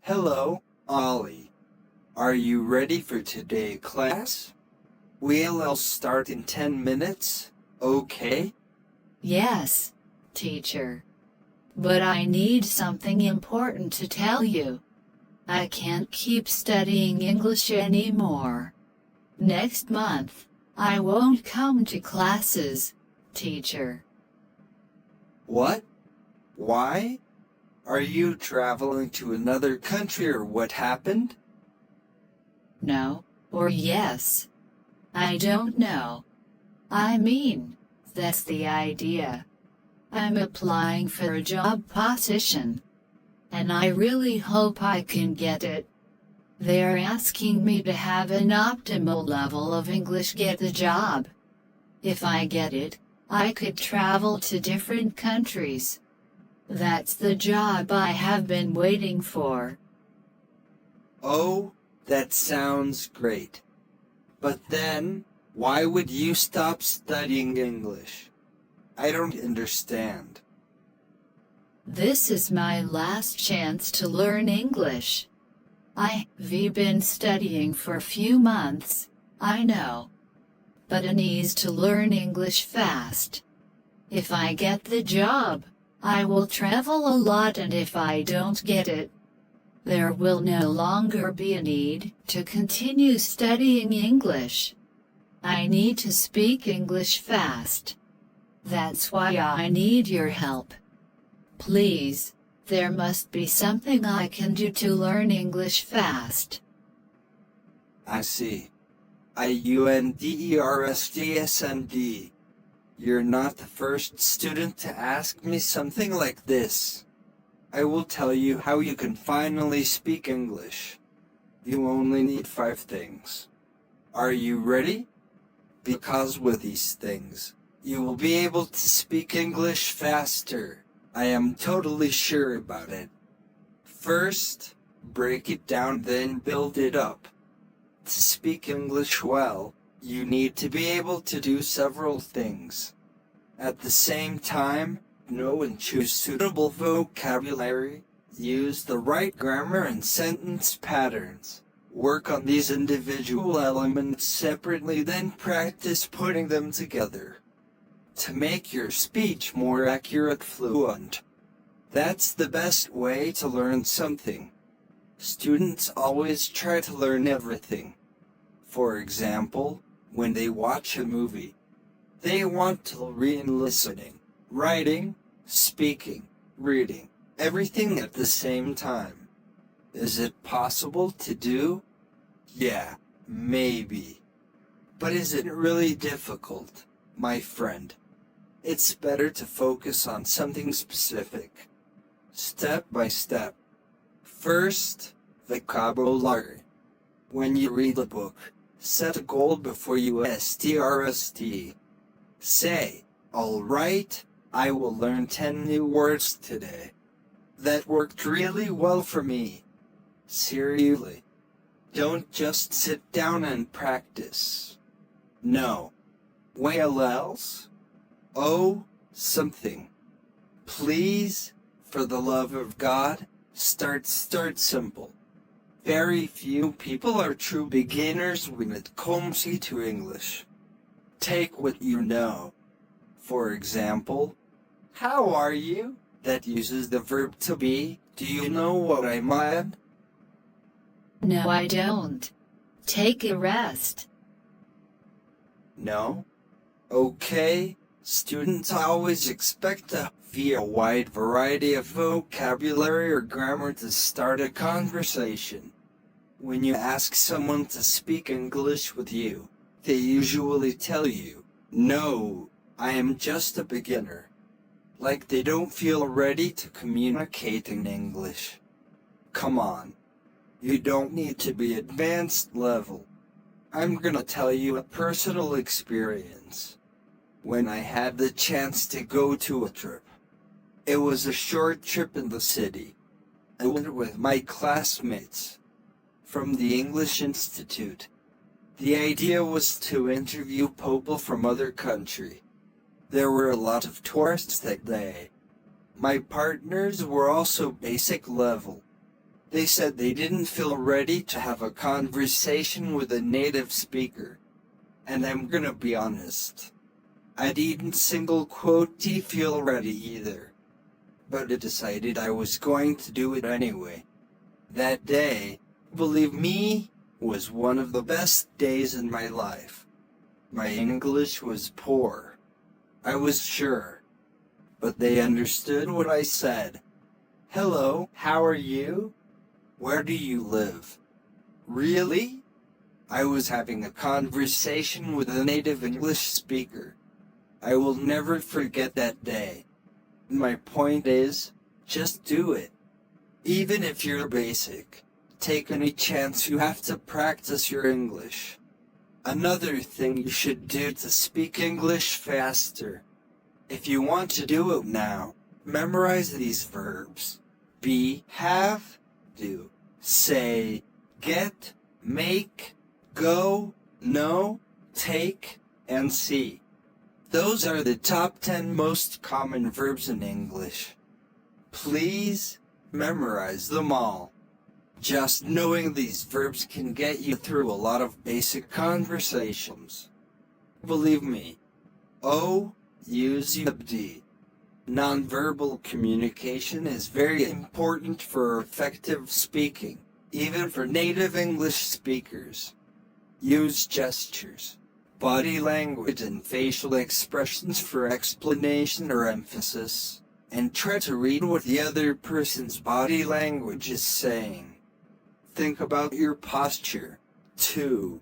Hello, Ollie. Are you ready for today's class? We'll start in 10 minutes, okay? Yes, teacher. But I need something important to tell you. I can't keep studying English anymore. Next month, I won't come to classes, teacher. What? Why? Are you traveling to another country or what happened? No, or yes. I don't know. I mean, that's the idea. I'm applying for a job position. And I really hope I can get it. They're asking me to have an optimal level of English get the job. If I get it, I could travel to different countries. That's the job I have been waiting for. Oh, that sounds great. But then, why would you stop studying English? I don't understand. This is my last chance to learn English. I've been studying for a few months, I know. But I need to learn English fast. If I get the job, I will travel a lot, and if I don't get it, there will no longer be a need to continue studying English. I need to speak English fast. That's why I need your help. Please, there must be something I can do to learn English fast. I see. IUNDERSGSMD. You're not the first student to ask me something like this. I will tell you how you can finally speak English. You only need 5 things. Are you ready? Because with these things, you will be able to speak English faster. I am totally sure about it. First, break it down, then build it up. To speak English well, you need to be able to do several things. At the same time, know and choose suitable vocabulary, use the right grammar and sentence patterns. Work on these individual elements separately, then practice putting them together to make your speech more accurate, fluent. That's the best way to learn something. Students always try to learn everything. For example, when they watch a movie, they want to learn listening, writing, speaking, reading, everything at the same time. Is it possible to do? Yeah, maybe. But is it really difficult, my friend? It's better to focus on something specific. Step by step. First, vocabulary. When you read a book, set a goal before you STRST. Say, all right, I will learn 10 new words today. That worked really well for me. Seriously. Don't just sit down and practice. No. Well else? Oh, something. Please, for the love of God, start simple. Very few people are true beginners when it comes to English. Take what you know. For example, how are you? That uses the verb to be. Do you know what I mean? No, I don't. Take a rest. No? Okay. Students always expect a wide variety of vocabulary or grammar to start a conversation. When you ask someone to speak English with you, they usually tell you, no, I am just a beginner. Like they don't feel ready to communicate in English. Come on. You don't need to be advanced level. I'm gonna tell you a personal experience. When I had the chance to go to a trip. It was a short trip in the city. I went with my classmates from the English Institute. The idea was to interview people from other country. There were a lot of tourists that day. My partners were also basic level. They said they didn't feel ready to have a conversation with a native speaker. And I'm gonna be honest. I didn't single quote feel ready either. But I decided I was going to do it anyway. That day, believe me, was one of the best days in my life. My English was poor. I was sure. But they understood what I said. Hello, how are you? Where do you live? Really? I was having a conversation with a native English speaker. I will never forget that day. My point is, just do it. Even if you're basic, take any chance you have to practice your English. Another thing you should do to speak English faster. If you want to do it now, memorize these verbs. Be, have, do, say, get, make, go, know, take, and see. Those are the top 10 most common verbs in English. Please memorize them all. Just knowing these verbs can get you through a lot of basic conversations. Believe me. O, use UBD. Nonverbal communication is very important for effective speaking, even for native English speakers. Use gestures, body language and facial expressions for explanation or emphasis, and try to read what the other person's body language is saying. Think about your posture, too.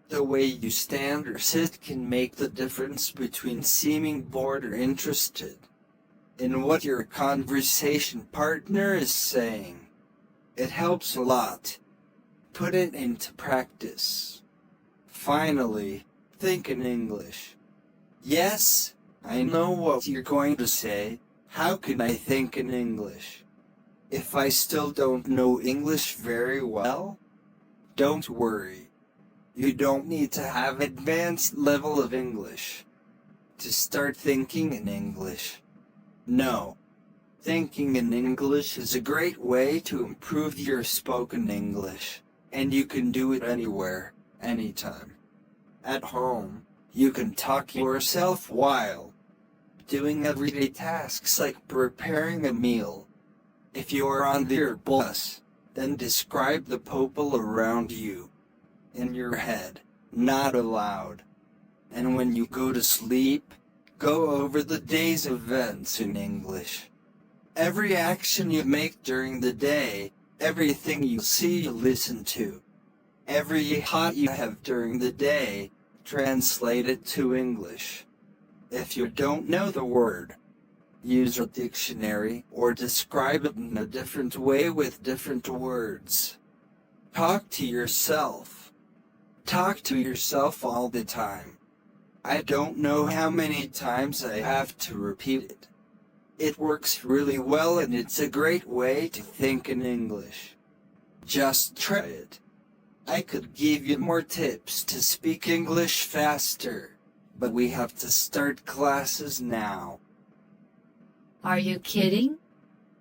The way you stand or sit can make the difference between seeming bored or interested in what your conversation partner is saying. It helps a lot. Put it into practice. Finally, think in English. Yes, I know what you're going to say. How can I think in English if I still don't know English very well? Don't worry. You don't need to have advanced level of English to start thinking in English. No. Thinking in English is a great way to improve your spoken English, and you can do it anywhere, anytime. At home, you can talk to yourself while doing everyday tasks like preparing a meal. If you are on your bus, then describe the people around you in your head, not aloud. And when you go to sleep, go over the day's events in English. Every action you make during the day, everything you see you listen to, every thought you have during the day, translate it to English. If you don't know the word, use a dictionary or describe it in a different way with different words. Talk to yourself. Talk to yourself all the time. I don't know how many times I have to repeat it. It works really well and it's a great way to think in English. Just try it. I could give you more tips to speak English faster, but we have to start classes now. Are you kidding?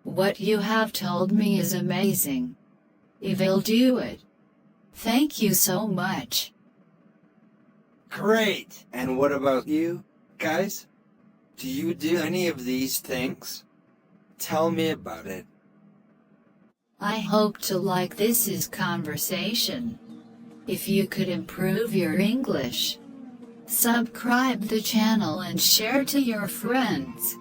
What you have told me is amazing. I will do it. Thank you so much. Great! And what about you, guys? Do you do any of these things? Tell me about it. I hope to like this conversation. If you could improve your English, subscribe the channel and share to your friends.